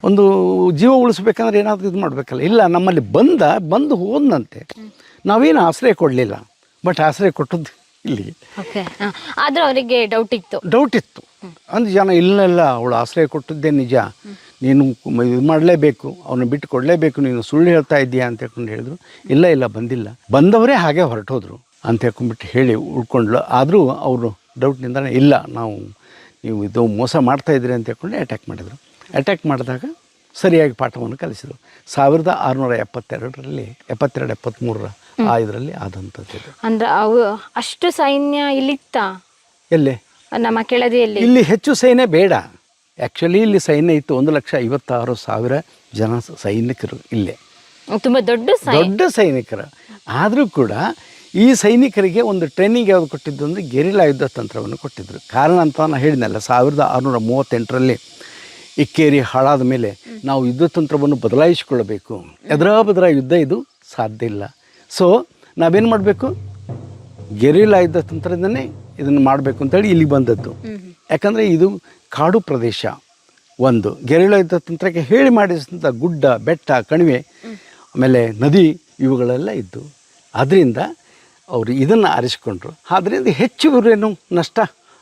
ಒಂದು ಜೀವ ಉಳಿಸ್ಬೇಕಂದ್ರೆ ಏನಾದರೂ ಇದು ಮಾಡಬೇಕಲ್ಲ. ಇಲ್ಲ, ನಮ್ಮಲ್ಲಿ ಬಂದು ಹೋದಂತೆ ನಾವೇನು ಆಶ್ರಯ ಕೊಡಲಿಲ್ಲ, ಬಟ್ ಆಶ್ರಯ ಕೊಟ್ಟದ್ದು ಇಲ್ಲಿಗೆ. ಆದ್ರೆ ಅವರಿಗೆ ಡೌಟ್ ಇತ್ತು. ಅಂದ್ರೆ ಜನ ಇಲ್ಲೆಲ್ಲ ಅವಳು ಆಶ್ರಯ ಕೊಟ್ಟದ್ದೇ ನಿಜ, ನೀನು ಇದು ಮಾಡಲೇಬೇಕು, ಅವನು ಬಿಟ್ಟು ಕೊಡಲೇಬೇಕು, ನೀನು ಸುಳ್ಳು ಹೇಳ್ತಾ ಇದ್ದೀಯಾ ಅಂತ ಹೇಳ್ಕೊಂಡು ಹೇಳಿದ್ರು. ಇಲ್ಲ ಬಂದಿಲ್ಲ, ಬಂದವರೇ ಹಾಗೆ ಹೊರಟೋದ್ರು ಅಂತ ಹೇಳ್ಕೊಂಡ್ಬಿಟ್ಟು ಹೇಳಿ ಉಳ್ಕೊಂಡ್ಲು. ಆದರೂ ಅವರು ಡೌಟ್ನಿಂದ ಇಲ್ಲ, ನೀವು ಇದು ಮೋಸ ಮಾಡ್ತಾಯಿದ್ರಿ ಅಂತ ಹೇಳ್ಕೊಂಡು ಅಟ್ಯಾಕ್ ಮಾಡಿದರು. ಅಟ್ಯಾಕ್ ಮಾಡಿದಾಗ ಸರಿಯಾಗಿ ಪಾಠವನ್ನು ಕಲಿಸಿದರು. 1672 73 ಇದರಲ್ಲಿ ಆದಂಥದ್ದು. ಅಂದ್ರೆ ಅವು ಅಷ್ಟು ಸೈನ್ಯ ಇಲ್ಲಿತ್ತ ಎಲ್ಲೇ ನಮ್ಮ ಕೆಳದಿಯಲ್ಲಿ? ಇಲ್ಲಿ ಹೆಚ್ಚು ಸೈನ್ಯ ಬೇಡ, ಆ್ಯಕ್ಚುಲಿ ಇಲ್ಲಿ ಸೈನ್ಯ ಇತ್ತು. 1,56,000 ಜನ ಸೈನಿಕರು ಇಲ್ಲೇ, ತುಂಬ ದೊಡ್ಡ ಸೈನಿಕರು. ಆದರೂ ಕೂಡ ಈ ಸೈನಿಕರಿಗೆ ಒಂದು ಟ್ರೈನಿಂಗ್ ಯಾವುದು ಕೊಟ್ಟಿದ್ದು ಅಂದರೆ ಗೆರಿಲ್ಲಾ ಯುದ್ಧ ತಂತ್ರವನ್ನು ಕೊಟ್ಟಿದ್ದರು. ಕಾರಣ ಅಂತ ನಾನು ಹೇಳಿದ್ನಲ್ಲ, 1638 ಇಕ್ಕೇರಿ ಹಾಳಾದ ಮೇಲೆ ನಾವು ಯುದ್ಧ ತಂತ್ರವನ್ನು ಬದಲಾಯಿಸಿಕೊಳ್ಳಬೇಕು. ಎದುರ ಯುದ್ಧ ಇದು ಸಾಧ್ಯ ಇಲ್ಲ. ಸೊ ನಾವೇನು ಮಾಡಬೇಕು, ಗೆರಿಲ್ಲಾ ಯುದ್ಧ ತಂತ್ರದಿಂದನೇ ಇದನ್ನು ಮಾಡಬೇಕು ಅಂತೇಳಿ ಇಲ್ಲಿಗೆ ಬಂದದ್ದು. ಯಾಕಂದರೆ ಇದು ಕಾಡು ಪ್ರದೇಶ. ಒಂದು ಗೆರಿಲ್ಲಾ ಯುದ್ಧ ತಂತ್ರಕ್ಕೆ ಹೇಳಿ ಮಾಡಿಸಿದಂಥ ಗುಡ್ಡ, ಬೆಟ್ಟ, ಕಣಿವೆ, ಆಮೇಲೆ ನದಿ ಇವುಗಳೆಲ್ಲ ಇದ್ದು, ಅದರಿಂದ ಅವರು ಇದನ್ನು ಆರಿಸಿಕೊಂಡ್ರು. ಆದ್ದರಿಂದ ಹೆಚ್ಚು ಇವರೇನು ನಷ್ಟ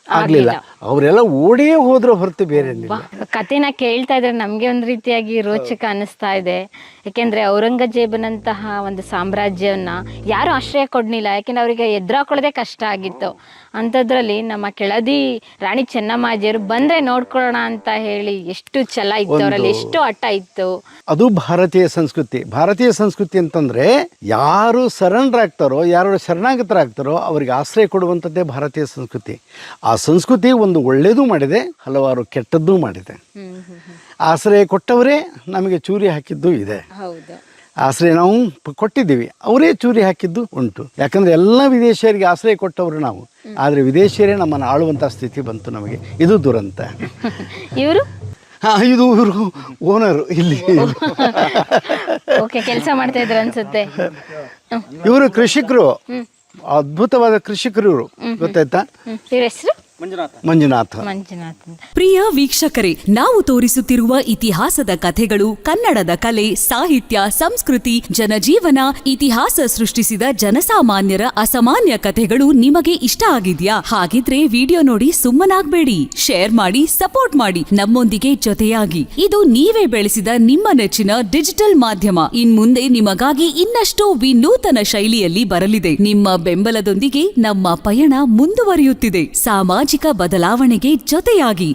ಆಗಲಿಲ್ಲ. ಅವರೆಲ್ಲ ಓಡೇ ಹೋದ್ರೆ ಹೊರತು ಬೇರೆ ಏನಿಲ್ಲ. ಕಥೆನ ಕೇಳ್ತಾ ಇದ್ರೆ ನಮಗೆ ಒಂದು ರೀತಿಯಾಗಿ ರೋಚಕ ಅನ್ನಿಸ್ತಾ ಇದೆ. ಯಾಕೆಂದ್ರೆ ಔರಂಗಜೇಬನಂತಹ ಒಂದು ಸಾಮ್ರಾಜ್ಯವನ್ನ ಯಾರು ಆಶ್ರಯ ಕೊಡ್ಲಿಲ್ಲ, ಯಾಕೆಂದ್ರೆ ಅವರಿಗೆ ಎದುರಾಕೊಳ್ಳೋದೇ ಕಷ್ಟ ಆಗಿತ್ತು. ಅಂಥದ್ರಲ್ಲಿ ನಮ್ಮ ಕೆಳದಿ ರಾಣಿ ಚೆನ್ನಮ್ಮಾಜಿಯವರು ಬಂದ್ರೆ ನೋಡ್ಕೊಳ್ಳೋಣ ಅಂತ ಹೇಳಿ ಎಷ್ಟು ಛಲ ಇತ್ತು ಅವರಲ್ಲಿ, ಎಷ್ಟು ಹಠ ಇತ್ತು. ಅದು ಭಾರತೀಯ ಸಂಸ್ಕೃತಿ ಅಂತಂದ್ರೆ ಯಾರು ಸರೆಂಡರ್ ಆಗ್ತಾರೋ, ಯಾರು ಶರಣಾಗತರಾಗ್ತಾರೋ ಅವರಿಗೆ ಆಶ್ರಯ ಕೊಡುವಂಥದ್ದೇ ಭಾರತೀಯ ಸಂಸ್ಕೃತಿ. ಆ ಸಂಸ್ಕೃತಿ ಒಂದು ಒಳ್ಳೆಯದು ಮಾಡಿದೆ, ಹಲವಾರು ಕೆಟ್ಟದ್ದೂ ಮಾಡಿದೆ. ಆಶ್ರಯ ಕೊಟ್ಟವರೇ ನಮಗೆ ಚೂರಿ ಹಾಕಿದ್ದು ಇದೆ. ಆಶ್ರಯ ನಾವು ಕೊಟ್ಟಿದ್ದೀವಿ, ಅವರೇ ಚೂರಿ ಹಾಕಿದ್ದು ಉಂಟು. ಯಾಕಂದರೆ ಎಲ್ಲ ವಿದೇಶಿಯರಿಗೆ ಆಶ್ರಯ ಕೊಟ್ಟವರು ನಾವು, ಆದರೆ ವಿದೇಶಿಯರೇ ನಮ್ಮನ್ನು ಆಳುವಂಥ ಸ್ಥಿತಿ ಬಂತು ನಮಗೆ. ಇದು ದುರಂತ. ಇವರು ಇವರು ಓನರು ಇಲ್ಲಿ ಕೆಲಸ ಮಾಡ್ತಾ ಇದ್ರು ಅನ್ಸುತ್ತೆ. ಇವರು ಕೃಷಿಕರು, ಅದ್ಭುತವಾದ ಕೃಷಿಕರು ಇವರು, ಗೊತ್ತಾಯ್ತಾ? ಇವ್ರ ಹೆಸರು ಮಂಜುನಾಥ. ಪ್ರಿಯ ವೀಕ್ಷಕರೇ, ನಾವು ತೋರಿಸುತ್ತಿರುವ ಇತಿಹಾಸದ ಕಥೆಗಳು ಕನ್ನಡದ ಕಲೆ, ಸಾಹಿತ್ಯ, ಸಂಸ್ಕೃತಿ, ಜನಜೀವನ, ಇತಿಹಾಸ ಸೃಷ್ಟಿಸಿದ ಜನಸಾಮಾನ್ಯರ ಅಸಾಮಾನ್ಯ ಕಥೆಗಳು ನಿಮಗೆ ಇಷ್ಟ ಆಗಿದ್ಯಾ? ಹಾಗಿದ್ರೆ ವಿಡಿಯೋ ನೋಡಿ ಸುಮ್ಮನಾಗ್ಬೇಡಿ, ಶೇರ್ ಮಾಡಿ, ಸಪೋರ್ಟ್ ಮಾಡಿ, ನಮ್ಮೊಂದಿಗೆ ಜೊತೆಯಾಗಿ. ಇದು ನೀವೇ ಬೆಳೆಸಿದ ನಿಮ್ಮ ನೆಚ್ಚಿನ ಡಿಜಿಟಲ್ ಮಾಧ್ಯಮ. ಇನ್ಮುಂದೆ ನಿಮಗಾಗಿ ಇನ್ನಷ್ಟು ವಿನೂತನ ಶೈಲಿಯಲ್ಲಿ ಬರಲಿದೆ. ನಿಮ್ಮ ಬೆಂಬಲದೊಂದಿಗೆ ನಮ್ಮ ಪಯಣ ಮುಂದುವರಿಯುತ್ತಿದೆ. ಸಾಮಾಜಿಕ ಬದಲಾವಣೆಗೆ ಜೊತೆಯಾಗಿ